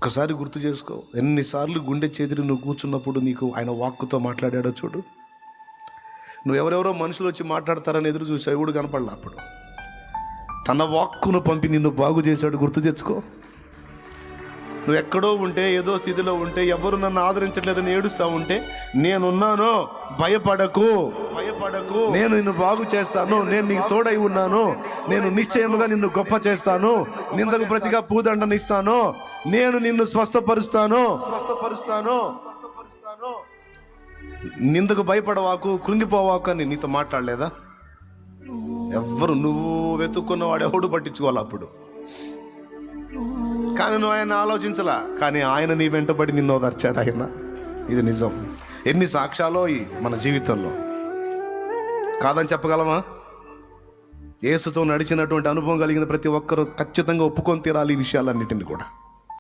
ఒక్కసారి గుర్తు చేసుకో, ఎన్నిసార్లు గుండె చెదిరి నువ్వు కూర్చున్నప్పుడు నీకు ఆయన వాక్కుతో మాట్లాడాడో చూడు. నువ్వు ఎవరెవరో మనుషులు వచ్చి మాట్లాడతారని ఎదురు చూసావు, ఎవడు కనపడలా. అప్పుడు తన వాక్కును పంపి నిన్ను బాగు చేశాడు. గుర్తు తెచ్చుకో. నువ్వు ఎక్కడో ఉంటే, ఏదో స్థితిలో ఉంటే, ఎవరు నన్ను ఆదరించట్లేదని ఏడుస్తూ ఉంటే, నేనున్నాను, భయపడకు, నేను నిన్ను బాగు చేస్తాను, నేను నీకు తోడై ఉన్నాను, నేను నిశ్చయముగా నిన్ను గొప్ప చేస్తాను, నిందకు ప్రతిగా పూదండను ఇస్తాను, నేను నిన్ను స్వస్థపరుస్తాను. నిందకు భయపడవాకు, కృంగిపోవాకు అని నీతో మాట్లాడలేదా? ఎవ్వరు, నువ్వు వెతుక్కున్న వాడు ఎవడు పట్టించుకోవాలి అప్పుడు. కానీ నువ్వు ఆయన ఆలోచించలా, కానీ ఆయన నీ వెంటబడి నిన్ను ఓదార్చాడు ఆయన. ఇది నిజం. ఎన్ని సాక్ష్యాలో ఈ మన జీవితంలో, కాదని చెప్పగలమా? యేసుతో నడిచినటువంటి అనుభవం కలిగిన ప్రతి ఒక్కరూ ఖచ్చితంగా ఒప్పుకొని తీరాలి ఈ విషయాలన్నిటిని కూడా.